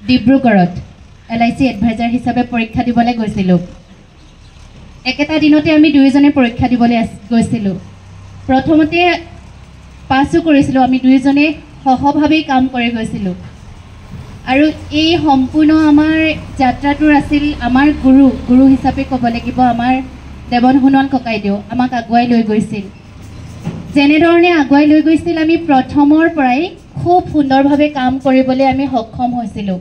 ডিব্ৰুগড়ত LIC adviser হিচাপে পৰীক্ষা দিবলৈ গৈছিলোঁ। একেটা দিনতে আমি দুয়োজনে পৰীক্ষা দিবলৈ গৈছিলোঁ। প্ৰথমতে পাছো কৰিছিলোঁ, আমি দুয়োজনে সহভাৱেই কাম কৰি গৈছিলোঁ। আৰু এই সম্পূৰ্ণ আমাৰ যাত্ৰাটোৰ আছিল আমাৰ গুৰু হিচাপে ক'ব লাগিব আমাৰ দেৱন সোণোৱাল ককাইদেউ আমাক আগুৱাই লৈ গৈছিল। যেনেধৰণে আগুৱাই লৈ গৈছিল আমি প্ৰথমৰ পৰাই খুব সুন্দৰভাৱে কাম কৰিবলৈ আমি সক্ষম হৈছিলোঁ।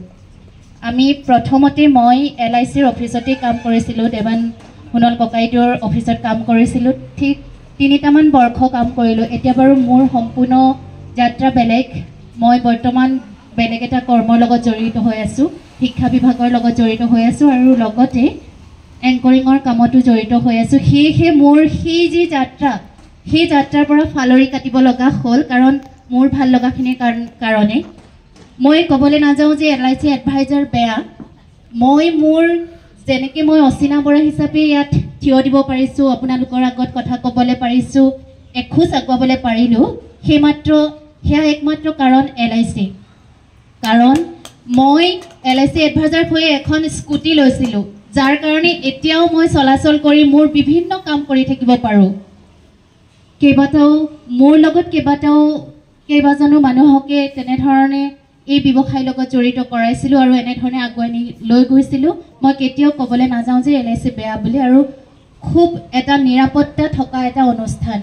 আমি প্ৰথমতে মই LICৰ অফিচতেই কাম কৰিছিলোঁ, দেৱান সোণোৱাল ককাইদেউৰ অফিচত কাম কৰিছিলোঁ। ঠিক 3টামান বৰ্ষ কাম কৰিলোঁ। এতিয়া বাৰু মোৰ সম্পূৰ্ণ যাত্ৰা বেলেগ। মই বৰ্তমান বেলেগ এটা কৰ্মৰ লগত জড়িত হৈ আছোঁ, শিক্ষা বিভাগৰ লগত জড়িত হৈ আছোঁ আৰু লগতে এংকৰিঙৰ কামতো জড়িত হৈ আছোঁ। সেয়েহে মোৰ সেই যি যাত্ৰা, সেই যাত্ৰাৰ পৰা ফালৰি কাটিব লগা হ'ল, কাৰণ মোৰ ভাল লগাখিনিৰ কাৰণে। মই ক'বলৈ নাযাওঁ যে LIC এডভাইজাৰ বেয়া। মোৰ যেনেকৈ মই অচিনা বৰা হিচাপে ইয়াত থিয় দিব পাৰিছোঁ, আপোনালোকৰ আগত কথা ক'বলৈ পাৰিছোঁ, এখোজ আগুৱাবলৈ পাৰিলোঁ, সেয়া একমাত্ৰ কাৰণ LIC। কাৰণ মই LIC এডভাইজাৰ হৈ এখন স্কুটি লৈছিলোঁ, যাৰ কাৰণে এতিয়াও মই চলাচল কৰি মোৰ বিভিন্ন কাম কৰি থাকিব পাৰোঁ। মোৰ লগত কেইবাজনো মানুহকে তেনেধৰণে এই ব্যৱসায়ৰ লগত জড়িত কৰাইছিলোঁ আৰু এনেধৰণে আগুৱাই লৈ গৈছিলোঁ। মই কেতিয়াও ক'বলৈ নাযাওঁ যে LIC বেয়া বুলি। আৰু খুব এটা নিৰাপত্তা থকা এটা অনুষ্ঠান।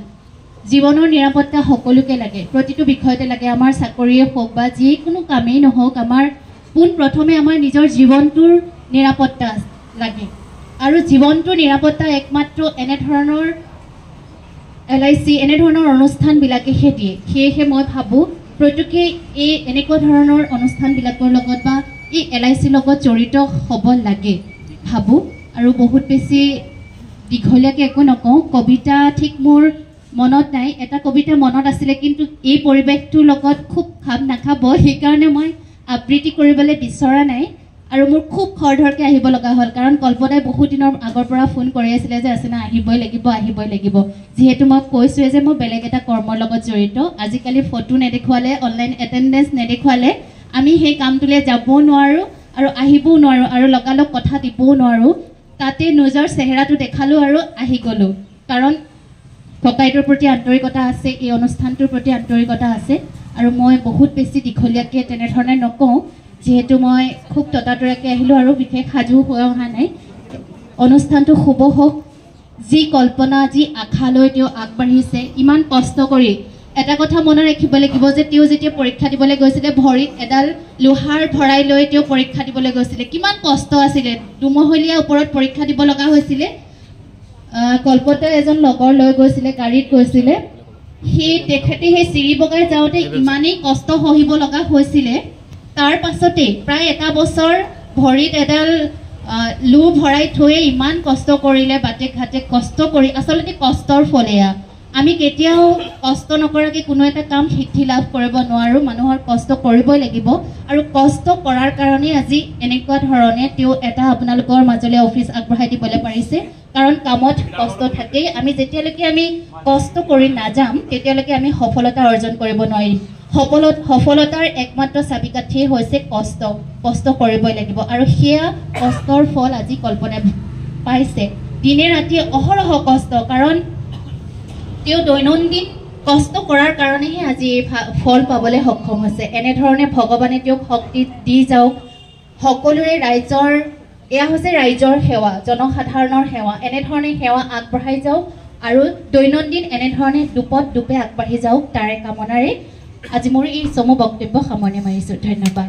জীৱনৰ নিৰাপত্তা সকলোকে লাগে, প্ৰতিটো বিষয়তে লাগে। আমাৰ চাকৰিয়ে হওক বা যিকোনো কামেই নহওক, আমাৰ পোনপ্ৰথমে আমাৰ নিজৰ জীৱনটোৰ নিৰাপত্তা লাগে। আৰু জীৱনটোৰ নিৰাপত্তা একমাত্ৰ এনেধৰণৰ LIC এনেধৰণৰ অনুষ্ঠানবিলাকেহে দিয়ে। সেয়েহে মই ভাবোঁ প্ৰত্যেকে এই এনেকুৱা ধৰণৰ অনুষ্ঠানবিলাকৰ লগত বা এই LICৰ লগত জড়িত হ'ব লাগে ভাবোঁ। আৰু বহুত বেছি দীঘলীয়াকৈ একো নকওঁ। কবিতা ঠিক মোৰ মনত নাই, এটা কবিতা মনত আছিলে, কিন্তু এই পৰিৱেশটোৰ লগত খুব খাপ নাখাব, সেইকাৰণে মই আবৃত্তি কৰিবলৈ বিচৰা নাই। আৰু মোৰ খুব খৰধৰকৈ আহিব লগা হ'ল, কাৰণ কল্পনাই বহুত দিনৰ আগৰ পৰা ফোন কৰি আছিলে যে আচিনা আহিবই লাগিব। যিহেতু মই কৈছোঁৱে যে মই বেলেগ এটা কৰ্মৰ লগত জড়িত। আজিকালি ফটো নেদেখুৱালে, অনলাইন এটেণ্ডেঞ্চ নেদেখুৱালে আমি সেই কামটোলৈ যাবও নোৱাৰোঁ আৰু আহিবও নোৱাৰোঁ আৰু লগালগ কথা দিবও নোৱাৰোঁ। তাতে নিজৰ চেহেৰাটো দেখালোঁ আৰু আহি গ'লোঁ, কাৰণ ককাইদেউৰ প্ৰতি আন্তৰিকতা আছে, এই অনুষ্ঠানটোৰ প্ৰতি আন্তৰিকতা আছে। আৰু মই বহুত বেছি দীঘলীয়াকৈ তেনেধৰণে নকওঁ, যিহেতু মই খুব ততাতৈয়াকৈ আহিলোঁ আৰু বিশেষ সাজু হৈ অহা নাই। অনুষ্ঠানটো শুভ হওক। যি কল্পনা, যি আশালৈ তেওঁ আগবাঢ়িছে, ইমান কষ্ট কৰি। এটা কথা মনত ৰাখিব লাগিব যে তেওঁ যেতিয়া পৰীক্ষা দিবলৈ গৈছিলে, ভৰিত এডাল লোহাৰ ভৰাই লৈ তেওঁ পৰীক্ষা দিবলৈ গৈছিলে। কিমান কষ্ট আছিলে, দুমহলীয়া ওপৰত পৰীক্ষা দিব লগা হৈছিলে। কল্পতে এজন লগৰ লৈ গৈছিলে, গাড়ীত গৈছিলে। তেখেতে সেই চিৰি বগাই যাওঁতে ইমানেই কষ্ট সহিব লগা হৈছিলে। তাৰ পাছতে প্ৰায় এটা বছৰ ভৰিত এডাল লো ভৰাই থৈয়ে ইমান কষ্ট কৰিলে, বাটে ঘাটে কষ্ট কৰি। আচলতে কষ্টৰ ফল এয়া। আমি কেতিয়াও কষ্ট নকৰাকৈ কোনো এটা কাম সিদ্ধি লাভ কৰিব নোৱাৰোঁ। মানুহৰ কষ্ট কৰিবই লাগিব, আৰু কষ্ট কৰাৰ কাৰণেই আজি এনেকুৱা ধৰণে তেওঁ এটা আপোনালোকৰ মাজলৈ অফিচ আগবঢ়াই দিবলৈ পাৰিছে। কাৰণ কামত কষ্ট থাকেই। যেতিয়ালৈকে আমি কষ্ট কৰি নাযাম, তেতিয়ালৈকে আমি সফলতা অৰ্জন কৰিব নোৱাৰিম। সফলতাৰ একমাত্ৰ চাবিকাঠিয়ে হৈছে কষ্ট কৰিবই লাগিব। আৰু সেয়া কষ্টৰ ফল আজি কল্পনাই পাইছে। দিনে ৰাতিয়ে অহৰহ কষ্ট, কাৰণ তেওঁ দৈনন্দিন কষ্ট কৰাৰ কাৰণেহে আজি এই ফল পাবলৈ সক্ষম হৈছে। এনেধৰণে ভগৱানে তেওঁক শক্তি দি যাওক। সকলোৰে এয়া হৈছে ৰাইজৰ সেৱা, জনসাধাৰণৰ সেৱা। এনেধৰণে সেৱা আগবঢ়াই যাওক আৰু দৈনন্দিন এনেধৰণে দুপে আগবাঢ়ি যাওক, তাৰে কামনাৰে আজি মোৰ এই চমু বক্তব্য সামৰণি মাৰিছোঁ। ধন্যবাদ।